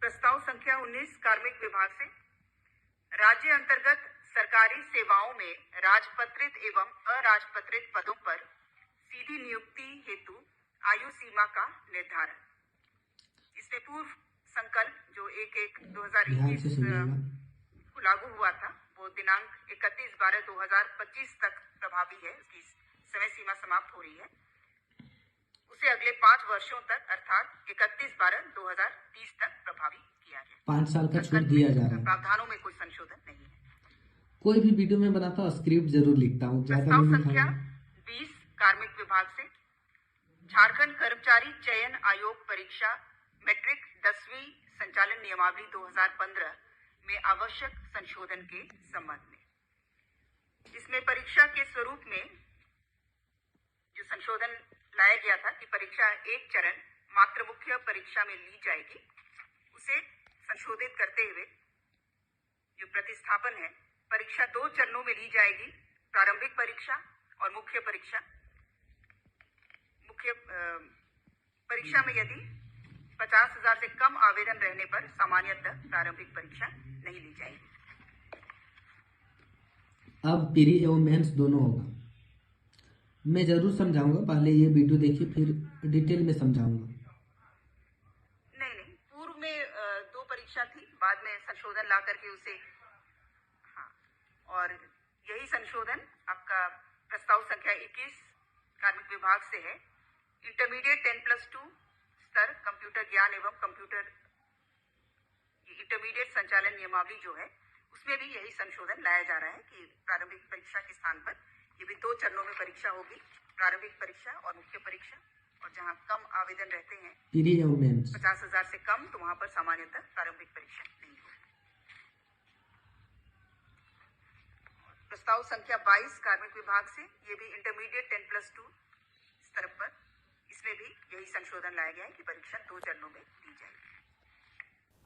प्रस्ताव संख्या 19 कार्मिक विभाग से राज्य अंतर्गत सरकारी सेवाओं में राजपत्रित एवं अराजपत्रित पदों पर सीधी नियुक्ति हेतु आयु सीमा का निर्धारण। इसमें पूर्व संकल्प जो 1/1/2021 को लागू हुआ था वो दिनांक 31/12/2025 तक प्रभावी है। इसकी समय सीमा समाप्त हो रही है। उसे अगले 5 वर्षों तक अर्थात 31/12/2030 तक प्रभावी किया गया। 5 साल का छूट दिया जा रहा है। प्रावधानों में कोई संशोधन नहीं है। कोई भी वीडियो में बनाता हूँ स्क्रिप्ट जरूर लिखता हूँ, प्रस्ताव संख्या 20 कार्मिक विभाग से झारखंड कर्मचारी चयन आयोग परीक्षा मैट्रिक 10वीं संचालन नियमावली 2015 में आवश्यक संशोधन के संबंध में। इसमें परीक्षा के स्वरूप में जो संशोधन लाया गया था कि परीक्षा एक चरण मात्र मुख्य परीक्षा में ली जाएगी, उसे संशोधित करते हुए जो प्रतिस्थापन है परीक्षा 2 चरणों में ली जाएगी, प्रारंभिक परीक्षा और मुख्य परीक्षा। मुख्य परीक्षा में यदि 50,000 से कम आवेदन रहने पर सामान्यतः प्रारंभिक परीक्षा नहीं ली जाएगी। अब प्री एवं मेंस दोनों होगा। मैं जरूर समझाऊंगा, पहले ये वीडियो देखिए फिर डिटेल में समझाऊंगा। नहीं, पूर्व में 2 परीक्षा थी, बाद में संशोधन ला करके उसे और यही संशोधन आपका प्रस्ताव संख्या 21 कार्मिक विभाग से है। इंटरमीडिएट 10+2 स्तर कंप्यूटर ज्ञान एवं कंप्यूटर इंटरमीडिएट संचालन नियमावली जो है उसमें भी यही संशोधन लाया जा रहा है कि प्रारंभिक परीक्षा के स्थान पर ये भी 2 चरणों में परीक्षा होगी, प्रारंभिक परीक्षा और मुख्य परीक्षा। और जहाँ कम आवेदन रहते हैं 50,000 से कम तो वहाँ पर सामान्यतः प्रारंभिक परीक्षा नहीं होगी। प्रस्ताव संख्या 22 कार्मिक विभाग से ये भी इंटरमीडिएट 10+2 स्तर पर, इसमें भी यही संशोधन लाया गया है कि परीक्षा 2 चरणों में दी जाएगी।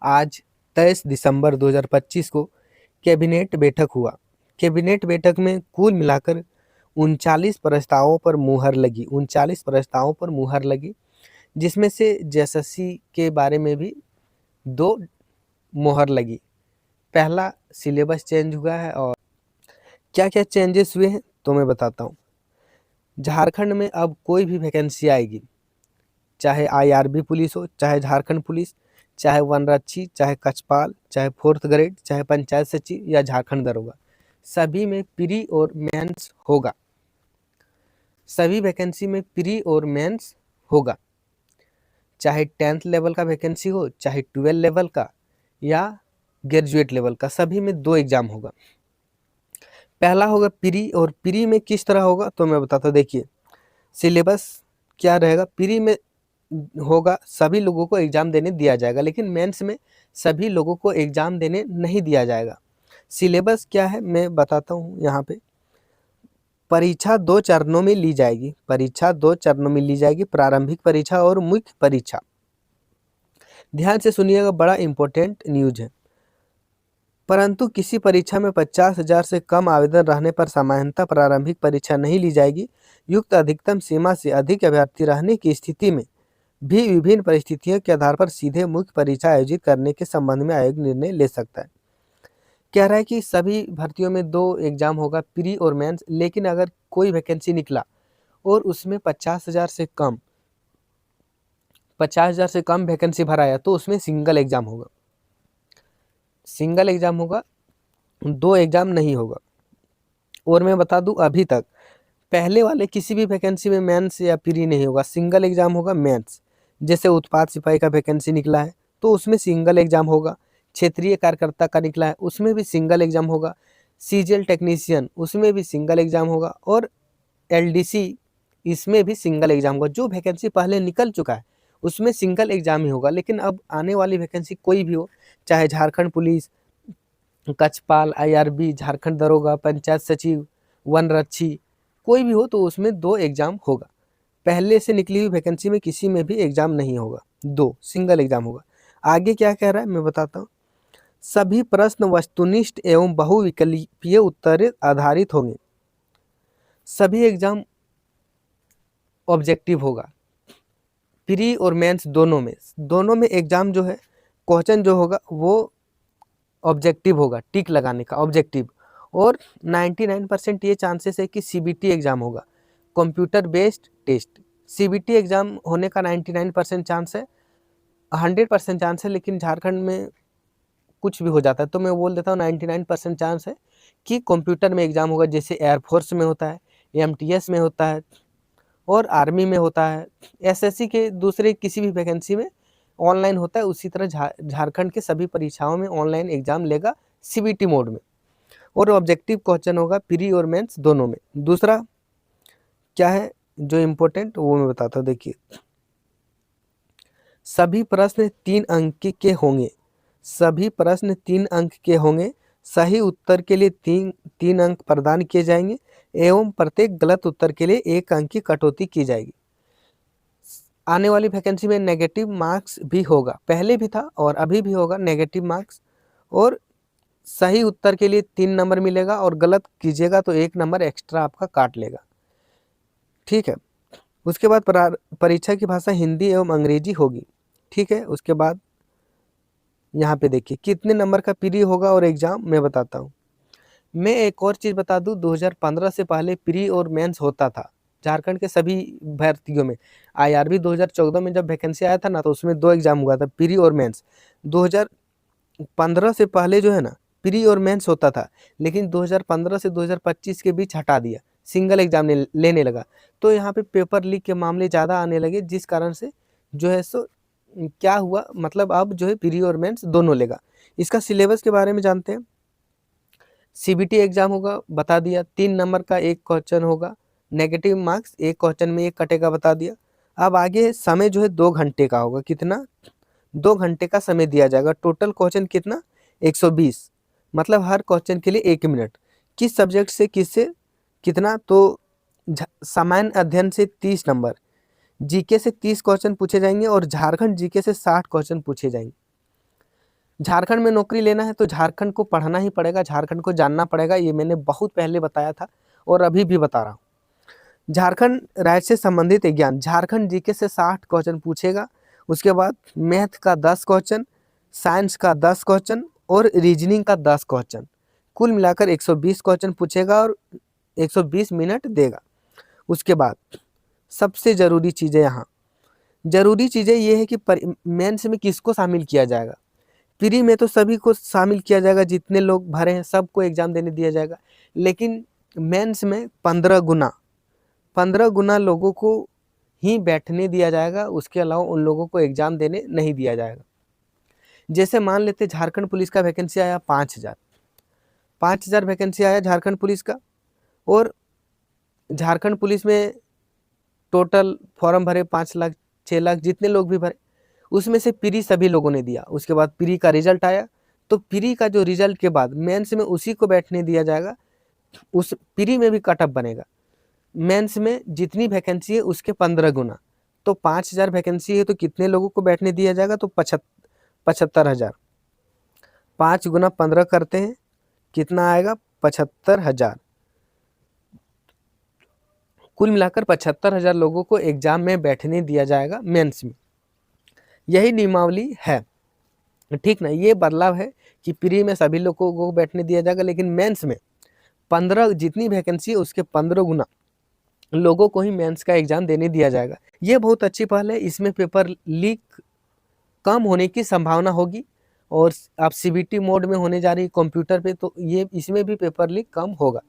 आज 23 दिसंबर 2025 को कैबिनेट बैठक हुआ। कैबिनेट बैठक में कुल मिलाकर 39 प्रस्तावों पर मुहर लगी। 39 प्रस्तावों पर मुहर लगी, जिसमें से जेएसएससी के बारे में भी 2 मुहर लगी। पहला सिलेबस चेंज हुआ है और क्या क्या चेंजेस हुए हैं तो मैं बताता हूँ। झारखंड में अब कोई भी वैकेंसी आएगी, चाहे आईआरबी पुलिस हो, चाहे झारखंड पुलिस, चाहे वनरक्षी, चाहे कछपाल, चाहे 4th ग्रेड, चाहे पंचायत सचिव या झारखंड दरोगा, सभी में प्री और मेंस होगा। सभी वैकेंसी में प्री और मेंस होगा, चाहे 10th लेवल का वैकेंसी हो, चाहे 12 लेवल का या ग्रेजुएट लेवल का, सभी में 2 एग्जाम होगा। पहला होगा प्री, और प्री में किस तरह होगा तो मैं बताता हूँ। देखिए सिलेबस क्या रहेगा। प्री में होगा सभी लोगों को एग्जाम देने दिया जाएगा, लेकिन मेंस में सभी लोगों को एग्जाम देने नहीं दिया जाएगा। सिलेबस क्या है मैं बताता हूँ। यहाँ पे परीक्षा 2 चरणों में ली जाएगी। परीक्षा 2 चरणों में ली जाएगी, प्रारंभिक परीक्षा और मुख्य परीक्षा। ध्यान से सुनिएगा, बड़ा इंपॉर्टेंट न्यूज है। परंतु किसी परीक्षा में 50,000 से कम आवेदन रहने पर सामान्यतः प्रारंभिक परीक्षा नहीं ली जाएगी। युक्त अधिकतम सीमा से अधिक अभ्यर्थी रहने की स्थिति में भी विभिन्न परिस्थितियों के आधार पर सीधे मुख्य परीक्षा आयोजित करने के संबंध में आयोग निर्णय ले सकता है। कह रहा है कि सभी भर्तियों में 2 एग्जाम होगा, प्री और मेंस। लेकिन अगर कोई वैकेंसी निकला और उसमें 50,000 से कम वैकेंसी भराया तो उसमें सिंगल एग्जाम होगा। सिंगल एग्जाम होगा, 2 एग्जाम नहीं होगा। और मैं बता दूं अभी तक पहले वाले किसी भी वैकेंसी में मेंस या प्री नहीं होगा, सिंगल एग्जाम होगा मेंस। जैसे उत्पाद सिपाही का वैकेंसी निकला है तो उसमें सिंगल एग्जाम होगा। क्षेत्रीय कार्यकर्ता का निकला है उसमें भी सिंगल एग्जाम होगा। सीजीएल टेक्नीशियन उसमें भी सिंगल एग्जाम होगा। और एलडीसी इसमें भी सिंगल एग्जाम होगा। जो वैकेंसी पहले निकल चुका है उसमें सिंगल एग्जाम ही होगा। लेकिन अब आने वाली वैकेंसी कोई भी हो, चाहे झारखंड पुलिस, कछपाल, आईआरबी, झारखंड दरोगा, पंचायत सचिव, वनरक्षी, कोई भी हो तो उसमें 2 एग्जाम होगा। पहले से निकली हुई वैकेंसी में किसी में भी एग्जाम नहीं होगा, 2 सिंगल एग्जाम होगा। आगे क्या कह रहा है मैं बताता हूँ। सभी प्रश्न वस्तुनिष्ठ एवं बहुविकल्पीय उत्तर आधारित होंगे। सभी एग्जाम ऑब्जेक्टिव होगा। प्री और मेंस दोनों में एग्जाम जो है क्वेश्चन जो होगा वो ऑब्जेक्टिव होगा, टिक लगाने का ऑब्जेक्टिव। और 99% ये चांसेस है कि सीबीटी एग्ज़ाम होगा, computer based test. CBT exam होने का 99% चांस है, 100% चांस है, लेकिन झारखंड में कुछ भी हो जाता है, तो मैं बोल देता हूँ 99% चांस है कि कंप्यूटर में एग्ज़ाम होगा, जैसे एयरफोर्स में होता है, एमटीएस में होता है और आर्मी में होता है, एसएससी के दूसरे किसी भी वैकेंसी में ऑनलाइन होता है। उसी तरह झारखंड के सभी परीक्षाओं में ऑनलाइन एग्ज़ाम लेगा सीबीटी मोड में, और ऑब्जेक्टिव क्वेश्चन होगा प्री और मेंस दोनों में। दूसरा क्या है जो इम्पोर्टेंट, वो मैं बताता हूँ। देखिए, सभी प्रश्न 3 अंक के होंगे, सभी प्रश्न 3 अंक के होंगे। सही उत्तर के लिए 3 अंक प्रदान किए जाएंगे एवं प्रत्येक गलत उत्तर के लिए 1 अंक की कटौती की जाएगी। आने वाली वैकेंसी में नेगेटिव मार्क्स भी होगा, पहले भी था और अभी भी होगा नेगेटिव मार्क्स, और सही उत्तर के लिए 3 नंबर मिलेगा और गलत कीजिएगा तो 1 नंबर एक्स्ट्रा आपका काट लेगा। ठीक है, उसके बाद परीक्षा की भाषा हिंदी एवं अंग्रेजी होगी। ठीक है, उसके बाद यहाँ पे देखिए कितने नंबर का प्री होगा और एग्ज़ाम मैं बताता हूँ। मैं एक और चीज़ बता दूँ, 2015 से पहले प्री और मेंस होता था झारखंड के सभी भर्तियों में। आईआरबी 2014 में जब वैकेंसी आया था ना, तो उसमें 2 एग्ज़ाम हुआ था, प्री और मेंस। 2015 से पहले जो है ना, प्री और मेंस होता था, लेकिन 2015 से 2025 के बीच हटा दिया, सिंगल एग्ज़ाम लेने लगा। तो यहाँ पे पेपर लीक के मामले ज़्यादा आने लगे, जिस कारण से जो है सो क्या हुआ, मतलब अब जो है प्री और मेंस दोनों लेगा। इसका सिलेबस के बारे में जानते हैं। सीबीटी एग्ज़ाम होगा, बता दिया, 3 नंबर का 1 क्वेश्चन होगा, नेगेटिव मार्क्स 1 क्वेश्चन में 1 कटेगा, बता दिया। अब आगे समय जो है 2 घंटे का होगा, कितना, 2 घंटे का समय दिया जाएगा। टोटल क्वेश्चन कितना, 120, मतलब हर क्वेश्चन के लिए 1 मिनट। किस सब्जेक्ट से किससे कितना, तो सामान्य अध्ययन से 30 नंबर, जीके से 30 क्वेश्चन पूछे जाएंगे और झारखंड जीके से 60 क्वेश्चन पूछे जाएंगे। झारखंड में नौकरी लेना है तो झारखंड को पढ़ना ही पड़ेगा, झारखंड को जानना पड़ेगा, ये मैंने बहुत पहले बताया था और अभी भी बता रहा हूँ। झारखंड राज्य से संबंधित ज्ञान, झारखंड जीके से 60 क्वेश्चन पूछेगा। उसके बाद मैथ का 10 क्वेश्चन, साइंस का 10 क्वेश्चन और रीजनिंग का 10 क्वेश्चन, कुल मिलाकर 120 क्वेश्चन पूछेगा और 120 मिनट देगा। उसके बाद सबसे ज़रूरी चीज़ें, यहाँ ज़रूरी चीज़ें ये है कि मेंस में किसको शामिल किया जाएगा। प्री में तो सभी को शामिल किया जाएगा, जितने लोग भरे हैं सबको एग्ज़ाम देने दिया जाएगा, लेकिन मेंस में 15 गुना लोगों को ही बैठने दिया जाएगा, उसके अलावा उन लोगों को एग्ज़ाम देने नहीं दिया जाएगा। जैसे मान लेते झारखंड पुलिस का वैकेंसी आया 5000 वैकेंसी आया झारखंड पुलिस का, और झारखंड पुलिस में टोटल फॉर्म भरे 5 लाख 6 लाख, जितने लोग भी भरे, उसमें से प्री सभी लोगों ने दिया। उसके बाद प्री का रिजल्ट आया, तो प्री का जो रिजल्ट के बाद मेंस में उसी को बैठने दिया जाएगा, उस प्री में भी कटअप बनेगा। मेंस में जितनी वैकेंसी है उसके 15 गुना, तो 5000 वैकेंसी है तो कितने लोगों को बैठने दिया जाएगा, तो 75,000। 5 गुना 15 करते हैं, कितना आएगा, 75,000। कुल मिलाकर 75,000 लोगों को एग्जाम में बैठने दिया जाएगा मेंस में। यही नियमावली है, ठीक ना। ये बदलाव है कि प्री में सभी लोगों को बैठने दिया जाएगा, लेकिन मेंस में 15 जितनी वैकेंसी है उसके 15 गुना लोगों को ही मेंस का एग्जाम देने दिया जाएगा। ये बहुत अच्छी पहल है, इसमें पेपर लीक कम होने की संभावना होगी, और आप सीबीटी मोड में होने जा रही कंप्यूटर पे, तो ये इसमें भी पेपर लीक कम होगा।